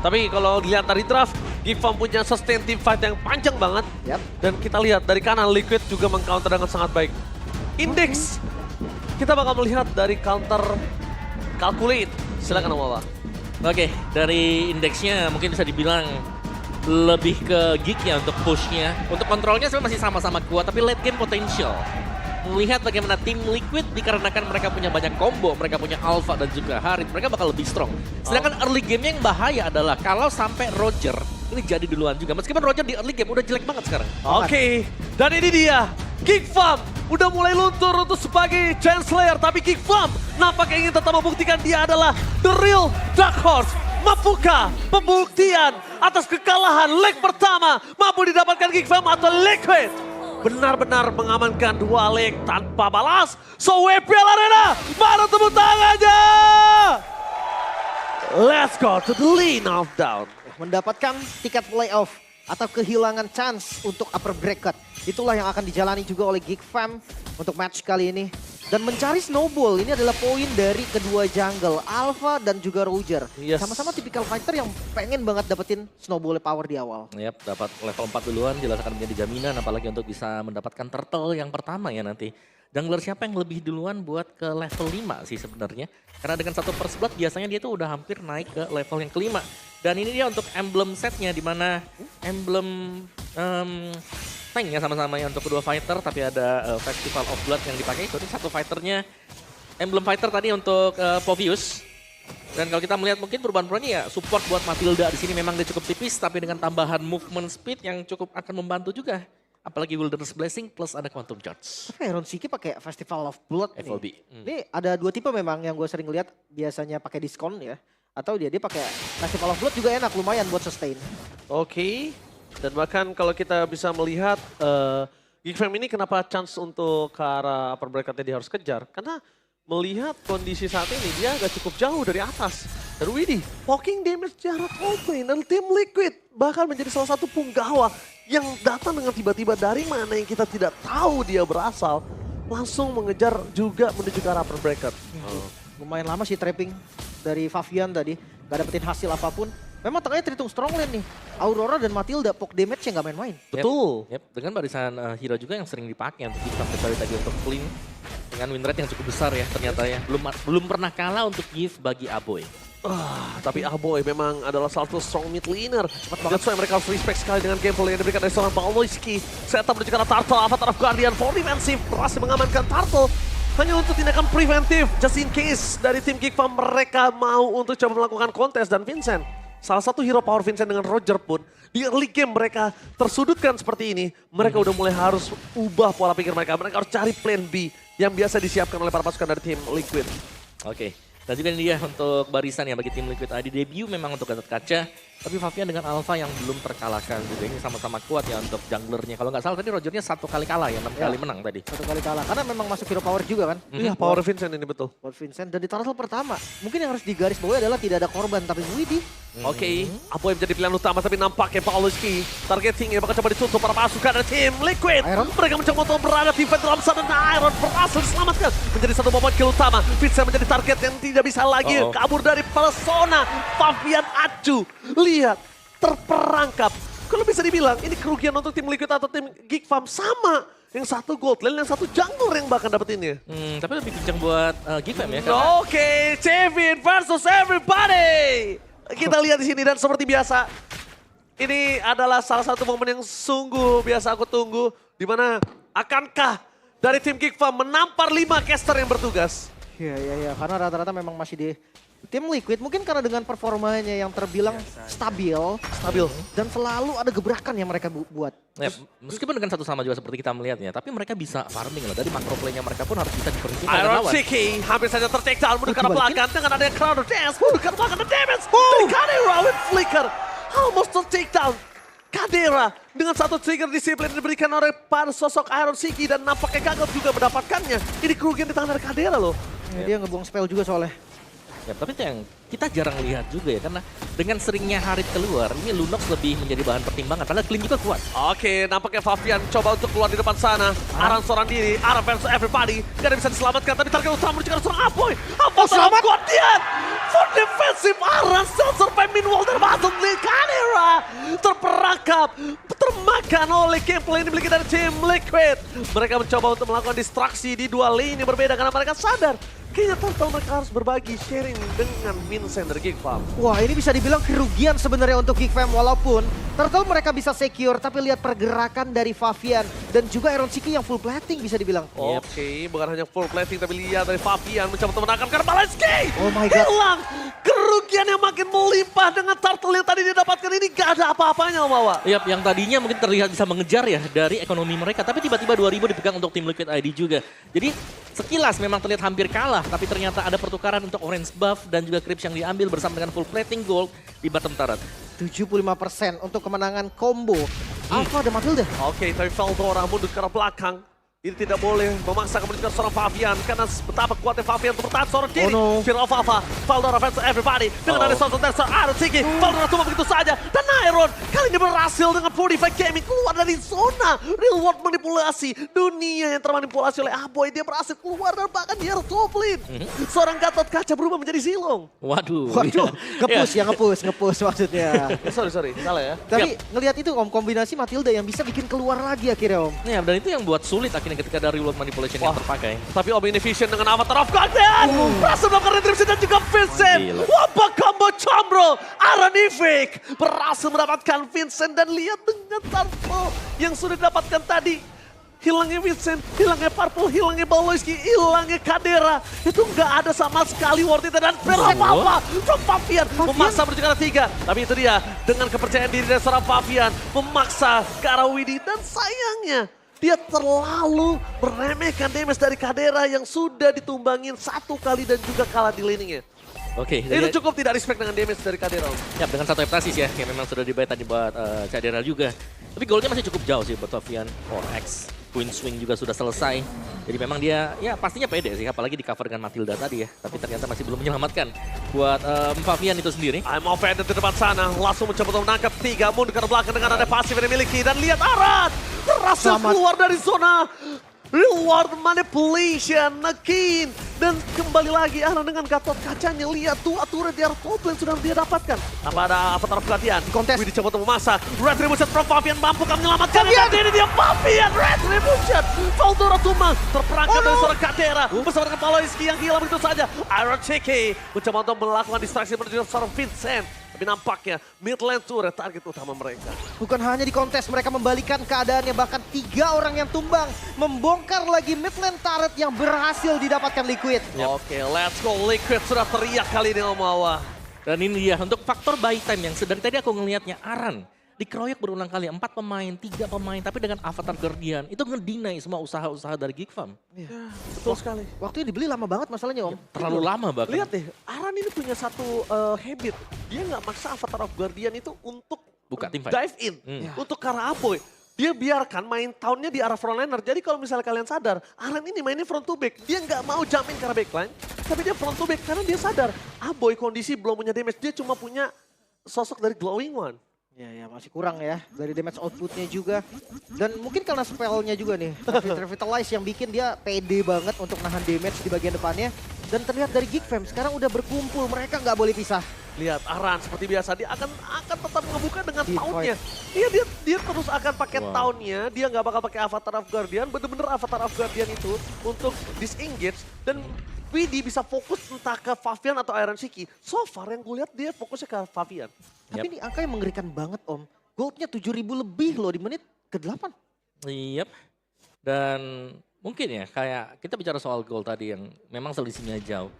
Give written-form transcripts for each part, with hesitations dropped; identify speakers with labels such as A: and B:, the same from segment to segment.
A: Tapi kalau dilihat dari draft, Gifam punya sustain team fight yang panjang banget.
B: Yap.
A: Dan kita lihat dari kanan Liquid juga meng-counter dengan sangat baik. Index, kita bakal melihat dari counter calculate. Silakan Om Wawa.
C: Oke, dari indeksnya mungkin bisa dibilang lebih ke geek ya untuk pushnya. Untuk kontrolnya sebenarnya masih sama-sama kuat, tapi late game potential. Melihat bagaimana tim Liquid dikarenakan mereka punya banyak combo, mereka punya Alpha dan juga Harit, mereka bakal lebih strong. Sedangkan early game yang bahaya adalah kalau sampai Roger ini jadi duluan juga. Meskipun Roger di early game udah jelek banget sekarang.
A: Oke, dan ini dia. Gigfam udah mulai luntur untuk sebagai Giant Slayer, tapi Gigfam nampaknya ingin tetap membuktikan dia adalah the real Dark Horse. Mampukah pembuktian atas kekalahan leg pertama mampu didapatkan Gigfam atau Liquid? Benar-benar mengamankan 2 leg tanpa balas. So WPL Arena, mana tepuk tangannya? Let's go to the lean of down.
B: Mendapatkan tiket playoff atau kehilangan chance untuk upper bracket. Itulah yang akan dijalani juga oleh Gigfam untuk match kali ini. Dan mencari snowball, ini adalah poin dari kedua jungle, Alpha dan juga Roger.
A: Yes.
B: Sama-sama tipikal fighter yang pengen banget dapetin snowball power di awal.
C: Yap, dapat level 4 duluan jelas akan menjadi jaminan apalagi untuk bisa mendapatkan turtle yang pertama ya nanti. Jungler siapa yang lebih duluan buat ke level 5 sih sebenarnya. Karena dengan 1/11 biasanya dia tuh udah hampir naik ke level yang kelima. Dan ini dia untuk emblem setnya di mana emblem tank ya sama-sama ya untuk kedua fighter. Tapi ada Festival of Blood yang dipakai itu. Ini satu fighternya emblem fighter tadi untuk Povius. Dan kalau kita melihat mungkin perubahan-perubahannya ya support buat Matilda di sini memang dia cukup tipis. Tapi dengan tambahan movement speed yang cukup akan membantu juga. Apalagi Wilderness Blessing plus ada Quantum Charge.
B: Tapi Iron Siki pakai Festival of Blood nih.
C: FOB.
B: Ini ada 2 tipe memang yang gue sering lihat biasanya pakai diskon ya. Atau dia pakai Festival of Blood juga enak, lumayan buat sustain.
A: Oke, dan bahkan kalau kita bisa melihat Gigfam ini kenapa chance untuk ke arah upper bracketnya dia harus kejar. Karena melihat kondisi saat ini dia agak cukup jauh dari atas. Dan widih, poking damage jarak top lane dan tim Liquid bahkan menjadi salah satu punggawa yang datang dengan tiba-tiba dari mana yang kita tidak tahu dia berasal. Langsung mengejar juga menuju ke arah upper bracket.
B: Lumayan lama sih trapping dari Favian tadi. Gak dapetin hasil apapun. Memang tengahnya terhitung strong lane nih. Aurora dan Matilda poke damage-nya gak main-main.
A: Betul.
C: Yep, dengan barisan hero juga yang sering dipakai untuk Gifam dari tadi untuk clean. Dengan win rate yang cukup besar ya ternyata ya. Belum pernah kalah untuk Gift bagi Aboy.
A: Tapi Aboy memang adalah salah satu strong mid laner. That's why mereka harus respect sekali dengan gameplay yang diberikan dari seorang Pauloiski. Setup menuju ke arah Turtle, Avatar of Guardian for defensive. Berhasil mengamankan Turtle. Hanya untuk tindakan preventif, just in case dari tim Gigfam mereka mau untuk coba melakukan kontes. Dan Vincent, salah satu hero power Vincent dengan Roger pun, di early game mereka tersudutkan seperti ini. Mereka udah mulai harus ubah pola pikir mereka. Mereka harus cari plan B yang biasa disiapkan oleh para pasukan dari tim Liquid.
C: Oke. Dan juga ini dia untuk barisan ya bagi tim Liquid ID debut memang untuk Gatot Kaca. Tapi Favian dengan Alpha yang belum terkalahkan juga ini sama-sama kuat ya untuk junglernya. Kalau nggak salah tadi Rogernya 1 kali kalah ya, 6 kali menang tadi.
B: 1 kali kalah, karena memang masuk hero power juga kan.
A: Iya, power Vincent ini betul.
B: Buat Vincent, dan di turtle pertama. Mungkin yang harus digaris bawahi adalah tidak ada korban, tapi Widih.
A: Oke, Aboy menjadi pilihan utama tapi nampaknya Pauloiski targetingnya bakal coba ditutup para pasukan dari tim Liquid.
B: Iron.
A: Mereka mencoba untuk berada di dalam sana dan Iron berhasil diselamatkan. Menjadi satu momen kill utama. Vincent menjadi target yang tidak bisa lagi kabur dari persona Favian Acu. Lihat, terperangkap. Kalau bisa dibilang ini kerugian untuk tim Liquid atau tim Gigfam sama. Yang satu gold lane, yang satu jungler yang bahkan dapetinnya.
C: Tapi lebih kencang buat Gifam ya. Karena
A: Oke, Cevin versus everybody. Kita lihat di sini dan seperti biasa, ini adalah salah satu momen yang sungguh biasa aku tunggu. Di mana akankah dari tim Gigfam menampar 5 caster yang bertugas?
B: Iya, karena rata-rata memang masih di tim Liquid. Mungkin karena dengan performanya yang terbilang stabil. Dan selalu ada gebrakan yang mereka buat.
C: ya, meskipun dengan satu sama juga seperti kita melihatnya, tapi mereka bisa farming loh. Dari macro play-nya mereka pun harus bisa diperhitungkan oleh
A: Iron
C: lawan.
A: Siki hampir saja ter-take down menuju ke arah belakang dengan ada Crowder Dance. Menuju ke arah belakang dan damage dari Kadera with flicker. Almost ter-take down. Kadera dengan satu trigger disiplin diberikan oleh para sosok Iron Siki dan nampaknya gagal juga mendapatkannya. Ini kerugian di tangan dari Kadera loh.
B: Dia ngebuang spell juga soalnya.
C: Ya, tapi itu yang kita jarang lihat juga ya, karena dengan seringnya Harit keluar, ini Lunox lebih menjadi bahan pertimbangan, padahal Clean juga kuat.
A: Oke, nampaknya Fabian coba untuk keluar di depan sana. Aran seorang diri, Aran versus everybody. Gak ada bisa diselamatkan, tapi target utama menuju ke arah seorang Apoy. Apoy selamat! Guardian! For defensive Aran still survive meanwhile dari Battle League Kanera. Terperangkap, termakan oleh gameplay yang dimiliki dari tim Liquid. Mereka mencoba untuk melakukan distraksi di dua lane yang berbeda karena mereka sadar kayaknya total mereka harus berbagi sharing dengan Vincent dari GigFam.
B: Wah, ini bisa dibilang kerugian sebenarnya untuk GigFam walaupun Turtle mereka bisa secure, tapi lihat pergerakan dari Fabian dan juga Iron Ciki yang full plating bisa dibilang.
A: Oke, bukan hanya full plating tapi lihat dari Fabian mencoba untuk menangkan karena Balenski.
B: Oh my god.
A: Hilang. Kerugian yang makin melimpah dengan Turtle yang tadi dia dapatkan ini gak ada apa-apanya Om Awa.
C: Yap, yang tadinya mungkin terlihat bisa mengejar ya dari ekonomi mereka, tapi tiba-tiba 2000 dipegang untuk tim Liquid ID juga. Jadi sekilas memang terlihat hampir kalah, tapi ternyata ada pertukaran untuk orange buff dan juga creeps yang diambil bersama dengan full plating gold di bottom turret.
B: 75% untuk kemenangan combo. Alpha dan Matilda.
A: Oke, tapi Veldora mundur ke arah belakang. Ini tidak boleh memaksa kemudian seorang Fabian karena betapa kuatnya Fabian untuk bertahan seorang diri.
B: Oh no.
A: Fear of Alpha, Veldora versus everybody. Dengan ada sosok dari seorang Iron Ciki. Veldora cuma begitu saja. Dan Iron kali ini berhasil dengan Purify Gaming keluar dari zona real world manipulasi. Dunia yang termanipulasi oleh Aboy. Dia berhasil keluar dan bahkan dia harus top lane. Seorang Gatot Kaca berubah menjadi Zilong.
C: Waduh.
B: Waduh, nge-push maksudnya.
A: Sorry, salah ya.
B: Tapi ngelihat itu Om, kombinasi Matilda yang bisa bikin keluar lagi akhirnya Om.
C: Ya, dan itu yang buat sulit akhirnya ketika ada reload manipulation yang terpakai.
A: Tapi Om ini Vision dengan Avatar of Guardian. Berhasil melakukan retribution dan juga Vincent. Wabah combo Chambro. Aranivik berhasil mendapatkan Vincent dan lihat dengan Turtle yang sudah didapatkan tadi. Hilangnya Vincent, hilangnya Purple, hilangnya Baloyski, hilangnya Kadera. Itu nggak ada sama sekali worth it. Dan apa from Fabian memaksa menuju ke arah 3. Tapi itu dia, dengan kepercayaan diri dari seorang Fabian memaksa ke arah Widi. Dan sayangnya, dia terlalu meremehkan damage dari Kadera yang sudah ditumbangin satu kali dan juga kalah di laningnya.
C: Oke,
A: Itu cukup tidak respect dengan damage dari Kadera.
C: ya, dengan satu Heptasis ya, yang memang sudah dibayar tadi buat Kadera juga. Tapi goalnya masih cukup jauh sih buat Fabian. X Queen Swing juga sudah selesai. Jadi memang dia ya pastinya pede sih, apalagi di cover dengan Matilda tadi ya. Tapi ternyata masih belum menyelamatkan buat Fabian itu sendiri.
A: I'm offended di depan sana, langsung mencoba untuk menangkap 3, mundur ke belakang dengan ada pasif yang dimiliki. Dan lihat Aran berhasil keluar dari zona reward manipulation, Nakin. Dan kembali lagi Aran dengan Gatot Kacanya. Lihat tuh turret di arah top lane sudah dia dapatkan. Apa ada Avatar of Guardian?
B: Kontes.
A: Widi coba untuk memasak. Retribution from Fabian mampu menyelamatkan. Dan ini dia Fabian Retribution. Veldora tumbang terperangkap dari seorang Kadera. Bersama dengan Paloyski yang hilang begitu saja. Iron Ciki mencoba untuk melakukan distraksi menuju seorang Vincent. Tapi nampaknya mid lane turret target utama mereka.
B: Bukan hanya di kontes, mereka membalikan keadaannya, bahkan 3 orang yang tumbang. Membongkar lagi mid lane turret yang berhasil didapatkan Liquid.
A: Oke, let's go. Liquid sudah teriak kali ini Om Awa.
C: Dan ini dia untuk faktor buy time yang dari tadi aku ngelihatnya Aran dikeroyok berulang kali, 4 pemain, 3 pemain, tapi dengan Avatar Guardian itu ngedinai semua usaha-usaha dari GigFam.
A: Betul sekali.
B: Waktunya dibeli lama banget masalahnya Om.
C: Terlalu lama bahkan.
A: Lihat deh, Aran ini punya satu habit. Dia nggak maksa Avatar of Guardian itu untuk
C: Buka teamfight.
A: dive in. Untuk ke arah Apoy. Dia biarkan main tahunnya di arah frontliner. Jadi kalau misalnya kalian sadar, Aran ini mainnya front to back. Dia nggak mau jumpin ke arah backline. Tapi dia front to back karena dia sadar, Apoy kondisi belum punya damage. Dia cuma punya sosok dari Glowing One.
B: Ya masih kurang ya dari damage outputnya juga. Dan mungkin karena spellnya juga nih, Revitalize yang bikin dia pede banget untuk nahan damage di bagian depannya. Dan terlihat dari GigFam sekarang udah berkumpul, mereka nggak boleh pisah.
A: Lihat Aran seperti biasa, dia akan tetap ngebuka dengan
B: Deep
A: tahunnya. Dia terus akan pakai tahunnya, dia nggak bakal pakai Avatar of Guardian. Bener-bener Avatar of Guardian itu untuk disengage dan Widi bisa fokus entah ke Fabian atau Iron Ciki. So far yang gue lihat dia fokusnya ke Fabian.
B: Tapi ini angka yang mengerikan banget Om. Goldnya 7.000 lebih loh di menit ke-8.
C: Yep. Dan mungkin ya kayak kita bicara soal goal tadi yang memang selisihnya jauh.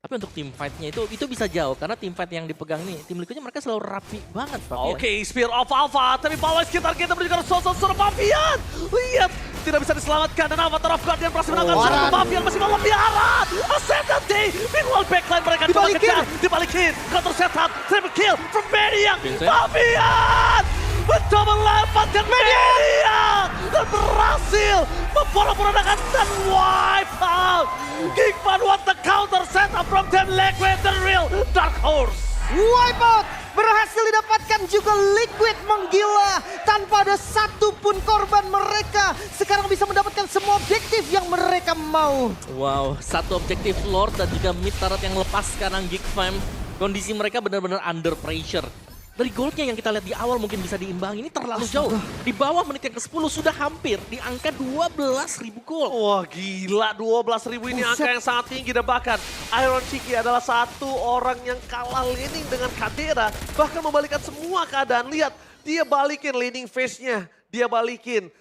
C: Tapi untuk team fight-nya itu bisa jauh karena team fight yang dipegang nih, tim Liquidnya mereka selalu rapi banget.
A: Oke, Spear of Alpha, tapi bawah sekitar kita menuju ke sosok Fabian. Lihat, tidak bisa diselamatkan dan Avatar of Guardian berhasil menangkan seorang Fabian, masih mau lebih Aran. Ascendante, meanwhile backline mereka coba kejar, dibalikin, counter setup, triple kill from Maniac. Fabian mencoba melepaskan media dan berhasil memporak-porandakan dan wipe out. Geekfam want the counter set up from Team Liquid, the real Dark Horse.
B: Wipeout berhasil didapatkan juga Liquid menggila tanpa ada satupun korban. Mereka sekarang bisa mendapatkan semua objektif yang mereka mau.
C: Wow, satu objektif Lord dan juga mid turret yang lepas sekarang Geekfam. Kondisi mereka benar-benar under pressure. Dari goldnya yang kita lihat di awal mungkin bisa diimbangi, ini terlalu jauh. Di bawah menit yang ke-10 sudah hampir di angka 12.000 gold.
A: Wah gila, 12.000 ini angka yang sangat tinggi. Dan bahkan Iron Cheeky adalah satu orang yang kalah laning dengan Kadera. Bahkan membalikkan semua keadaan. Lihat, dia balikin laning phase-nya. Dia balikin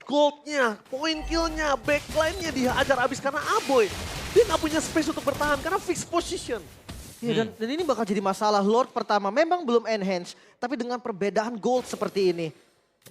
A: goldnya, point kill-nya, backline-nya dia ajar abis karena Aboy. Dia nggak punya space untuk bertahan karena fixed position.
B: Ya, dan ini bakal jadi masalah. Lord pertama memang belum enhance, tapi dengan perbedaan gold seperti ini.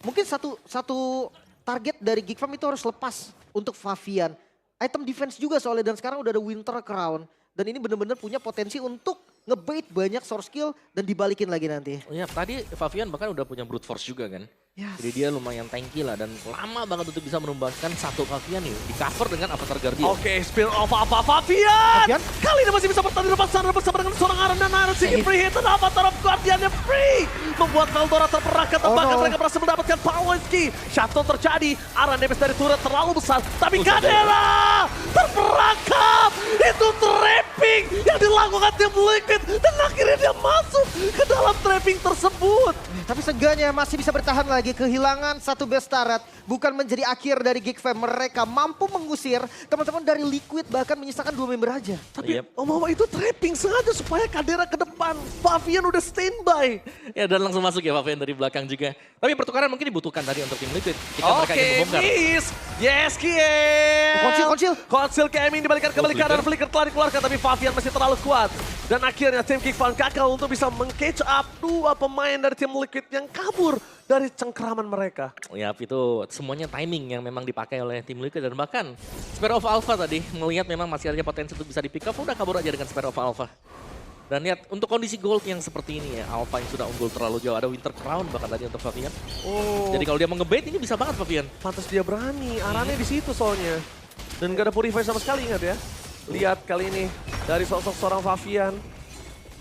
B: Mungkin satu target dari Geekfam itu harus lepas untuk Favian. Item defense juga soalnya, dan sekarang udah ada Winter Crown. Dan ini benar-benar punya potensi untuk ngebait banyak source skill dan dibalikin lagi nanti.
C: Ya, tadi Favian bahkan udah punya brute force juga kan.
B: Yes.
C: Jadi dia lumayan tanky lah dan lama banget untuk bisa menumbangkan satu Favian nih. Di cover dengan Avatar Guardian.
A: Oke, Spear of apa Favian?
B: Favian?
A: Kali ini masih bisa bertahan di depan sana bersama dengan seorang Aran dan Aran Siki free hit dan Avatar of Guardian-nya free. Membuat Veldora terperangkap dan bahkan mereka berhasil mendapatkan Pawonski. Shutdown terjadi, Aran damage dari turret terlalu besar. Tapi Kadera terperangkap. Itu trapping yang dilakukan tim Liquid. Dan akhirnya dia masuk ke dalam trapping tersebut.
B: Tapi seenggaknya masih bisa bertahan lagi. Kehilangan satu best turret bukan menjadi akhir dari Geekfam. Mereka mampu mengusir teman-teman dari Liquid, bahkan menyisakan 2 member aja.
A: Tapi Om itu trapping sengaja supaya Kadera ke depan. Favian udah standby.
C: Ya dan langsung masuk ya Favian dari belakang juga. Tapi pertukaran mungkin dibutuhkan tadi untuk tim Liquid. Jika mereka ingin membongkar.
A: Miss. Yes, Kiel.
B: Konsil.
A: KM ini dibalikan kembali ke arah Flicker telah dikeluarkan. Tapi Favian masih terlalu kuat. Dan akhirnya tim Geekfam gagal untuk bisa meng-catch up 2 pemain dari tim Liquid yang kabur dari cengkeraman mereka.
C: Ya itu semuanya timing yang memang dipakai oleh tim Liquid. Dan bahkan Spear of Alpha tadi melihat memang masih ada potensi untuk bisa di pick up. Udah kabur aja dengan Spear of Alpha. Dan lihat untuk kondisi gold yang seperti ini ya, Alpha yang sudah unggul terlalu jauh. Ada Winter Crown bahkan tadi untuk Favian. Jadi kalau dia mau ngebait ini bisa banget Favian.
A: Pantas dia berani, Arannya di situ soalnya. Dan gak ada Purify sama sekali, ingat ya. Lihat kali ini dari sosok seorang Favian.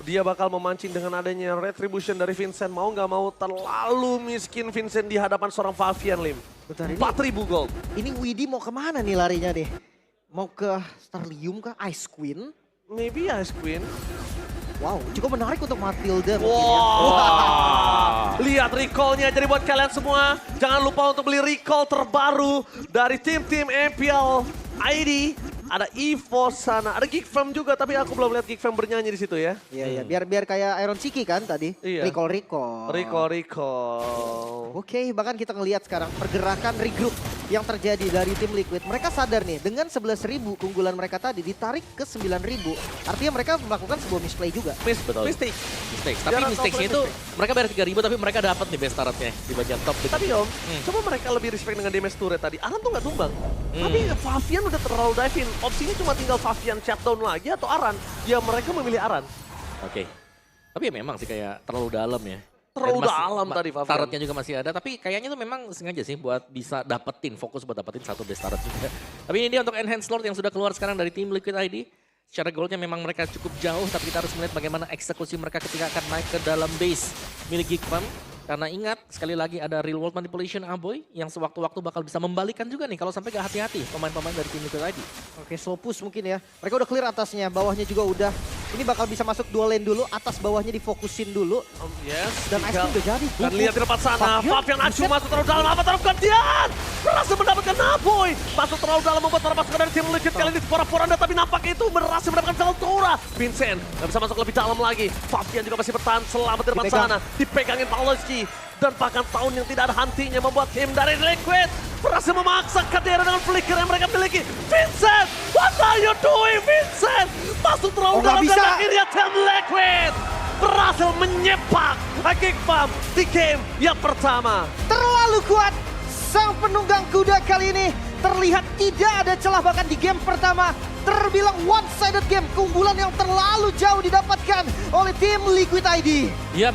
A: Dia bakal memancing dengan adanya Retribution dari Vincent. Mau nggak mau terlalu miskin Vincent di hadapan seorang Favian, Lim. 4.000 gold.
B: Ini Widdy mau kemana nih larinya deh? Mau ke Starlium kah? Ice Queen?
A: Maybe Ice Queen.
B: Wow, cukup menarik untuk Matilda.
A: Wow. Lihat recall-nya. Jadi buat kalian semua, jangan lupa untuk beli recall terbaru dari tim-tim MPL ID. Ada Evo sana, ada Geekfam juga, tapi aku belum lihat Geekfam bernyanyi di situ ya.
B: Iya, biar kayak Iron Cheeky kan tadi.
A: Iya.
B: Recall. Oke, bahkan kita ngelihat sekarang pergerakan regroup yang terjadi dari tim Liquid. Mereka sadar nih, dengan 11.000 keunggulan mereka tadi ditarik ke 9.000. Artinya mereka melakukan sebuah misplay juga.
C: Betul.
A: Mistake.
C: Tapi mistakes-nya itu mereka bayar 3.000 tapi mereka dapat nih best turret-nya di bagian top.
A: Tapi Om, coba mereka lebih respect dengan damage turret tadi. Aran tuh nggak tumbang. Tapi Favian udah terlalu dive in. Opsinya cuma tinggal Favian shutdown lagi atau Aran. Ya mereka memilih Aran.
C: Oke. Tapi ya memang sih kayak terlalu dalam ya.
A: Terlalu dalam tadi Favian.
C: Turretnya juga masih ada, tapi kayaknya tuh memang sengaja sih buat bisa dapetin, fokus buat dapetin satu best turret juga. Tapi ini dia untuk Enhanced Lord yang sudah keluar sekarang dari tim Liquid ID. Secara goalnya memang mereka cukup jauh, tapi kita harus melihat bagaimana eksekusi mereka ketika akan naik ke dalam base milik Geekfam. Karena ingat, sekali lagi ada real world manipulation Aboy yang sewaktu-waktu bakal bisa membalikan juga nih kalau sampai gak hati-hati pemain-pemain dari tim Liquid ID.
B: Oke, slow push mungkin ya. Mereka udah clear atasnya, bawahnya juga udah. Ini bakal bisa masuk dual lane dulu, atas bawahnya difokusin dulu.
A: Yes.
B: Dan Ice Queen udah jadi.
A: Dan lihat di depan sana, Favian acu masuk terlalu dalam, Avatar of Guardian berhasil mendapatkan Aboy. Masuk terlalu dalam membuat para pasukan dari tim Liquid kali ini pora-poranda, tapi nampaknya itu berhasil mendapatkan Veldora. Vincent gak bisa masuk lebih dalam lagi. Favian juga masih bertahan selamat di depan sana. Dipegangin Pawonski. Dan bahkan tahun yang tidak ada hentinya membuat tim dari Liquid berhasil memaksa Kadera dengan flicker yang mereka miliki. Vincent, what are you doing Vincent? Masuk terlalu dalam dan akhirnya tim Liquid berhasil menyepak Geekfam di game yang pertama.
B: Terlalu kuat, sang penunggang kuda kali ini terlihat tidak ada celah, bahkan di game pertama terbilang one-sided game. Keunggulan yang terlalu jauh didapatkan oleh tim Liquid ID.
C: Yap,